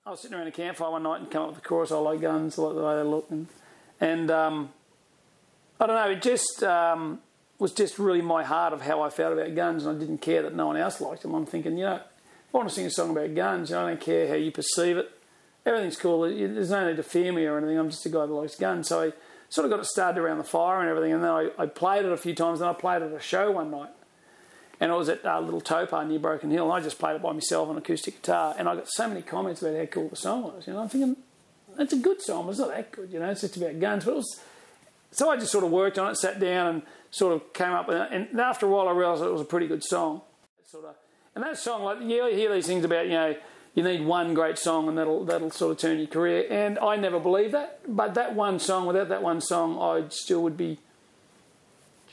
I was sitting around a campfire one night and come up with the chorus, I like guns, I like the way they look. And I don't know, it just was just really my heart of how I felt about guns, and I didn't care that no one else liked them. I'm thinking, if I want to sing a song about guns, I don't care how you perceive it. Everything's cool. There's no need to fear me or anything. I'm just a guy that likes guns. So I sort of got it started around the fire and everything, and then I played it a few times, and I played it at a show one night. And I was at Little Topar near Broken Hill, and I just played it by myself on acoustic guitar, and I got so many comments about how cool the song was. I'm thinking, that's a good song, but it's not that good, it's just about guns. But so I just sort of worked on it, sat down and sort of came up with it, and after a while I realised it was a pretty good song. And that song, like, you hear these things about, you need one great song and that'll sort of turn your career, and I never believed that. But that one song, without that one song, I still would be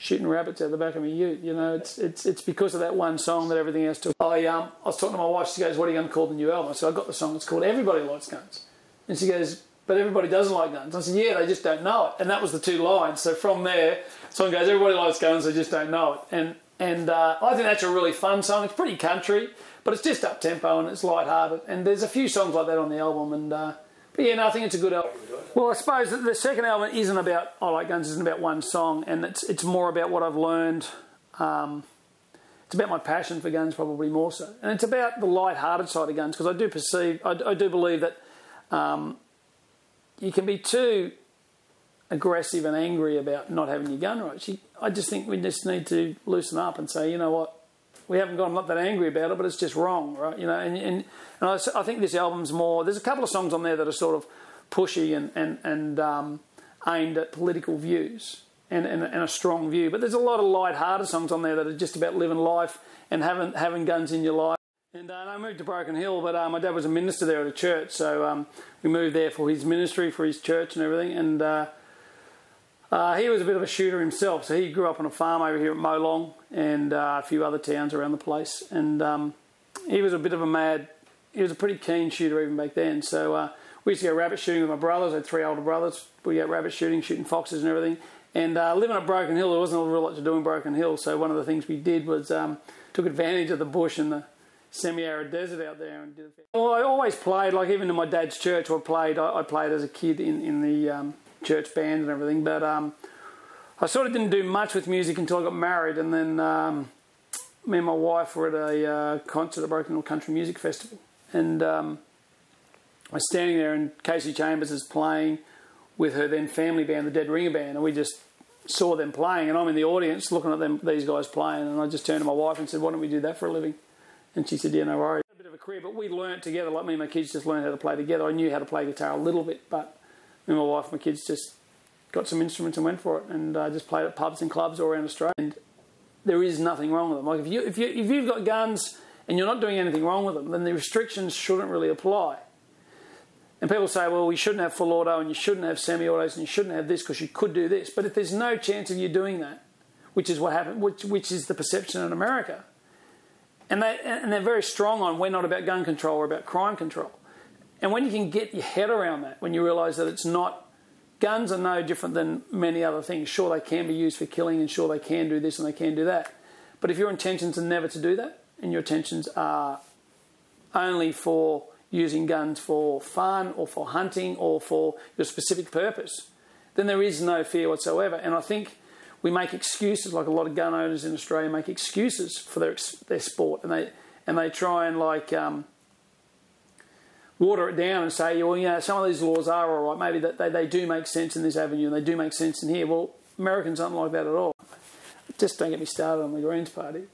shooting rabbits out the back of my ute. It's because of that one song that everything else took. I was talking to my wife. She goes, "What are you going to call the new album?" I said, "I got the song. It's called Everybody Likes Guns." And she goes, "But everybody doesn't like guns." I said, "Yeah, they just don't know it." And that was the 2 lines. So from there, someone goes, "Everybody likes guns. They just don't know it." And I think that's a really fun song. It's pretty country, but it's just up tempo and it's light-hearted. And there's a few songs like that on the album. And but yeah, no, I think it's a good album. Well, I suppose that the second album isn't about I Like Guns, isn't about one song, and it's more about what I've learned. It's about my passion for guns, probably more so, and it's about the light-hearted side of guns, because I do believe that you can be too aggressive and angry about not having your gun right. I just think we just need to loosen up and say, you know what, we haven't got, I'm not that angry about it, but it's just wrong, right? And I think this album's more. There's a couple of songs on there that are sort of pushy and aimed at political views and a strong view. But there's a lot of light-hearted songs on there that are just about living life and having guns in your life. And I moved to Broken Hill, but my dad was a minister there at a church, so we moved there for his ministry, for his church and everything. And he was a bit of a shooter himself, so he grew up on a farm over here at Molong and a few other towns around the place. And he was a bit of he was a pretty keen shooter even back then. So we used to go rabbit shooting with my brothers. I had 3 older brothers. We'd go rabbit shooting foxes and everything. And living at Broken Hill, there wasn't a real lot to do in Broken Hill, so one of the things we did was took advantage of the bush and the semi-arid desert out there. And well, I always played, like even in my dad's church, I played as a kid in the church band and everything, but I sort of didn't do much with music until I got married, and then me and my wife were at a concert at Broken Hill Country Music Festival, and I was standing there and Casey Chambers is playing with her then family band, the Dead Ringer Band, and we just saw them playing, and I'm in the audience looking at these guys playing, and I just turned to my wife and said, "Why don't we do that for a living?" And she said, "Yeah, no worries." A bit of a career, but we learnt together, like me and my kids just learned how to play together. I knew how to play guitar a little bit, but me and my wife and my kids just got some instruments and went for it, and just played at pubs and clubs all around Australia. And there is nothing wrong with them. Like if you've got guns and you're not doing anything wrong with them, then the restrictions shouldn't really apply. And people say, well, we shouldn't have full auto and you shouldn't have semi-autos and you shouldn't have this because you could do this. But if there's no chance of you doing that, which is what happened, which is the perception in America, and they're very strong on we're not about gun control, we're about crime control. And when you can get your head around that, when you realise that it's not, guns are no different than many other things. Sure, they can be used for killing, and sure, they can do this and they can do that. But if your intentions are never to do that, and your intentions are only for using guns for fun or for hunting or for your specific purpose, then there is no fear whatsoever. And I think we make excuses, like a lot of gun owners in Australia make excuses for their sport, and they try and water it down and say, well, some of these laws are all right. Maybe that they do make sense in this avenue and they do make sense in here. Well, Americans aren't like that at all. Just don't get me started on the Greens Party.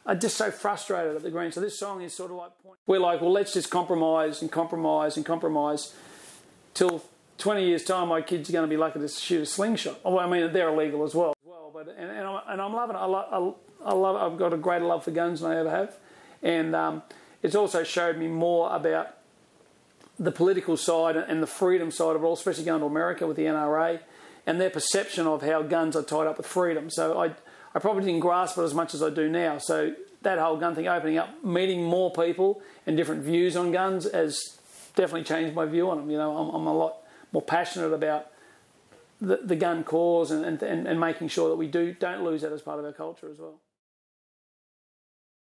I'm just so frustrated at the Greens. So this song is sort of like, we're like, well, let's just compromise and compromise and compromise till 20 years' time my kids are going to be lucky to shoot a slingshot. Well, I mean, they're illegal as well. But I'm loving it. I love it. I've got a greater love for guns than I ever have. And it's also showed me more about the political side and the freedom side of it all, especially going to America with the NRA and their perception of how guns are tied up with freedom. So I probably didn't grasp it as much as I do now. So that whole gun thing opening up, meeting more people and different views on guns has definitely changed my view on them. I'm a lot more passionate about the gun cause and making sure that we don't lose that as part of our culture as well.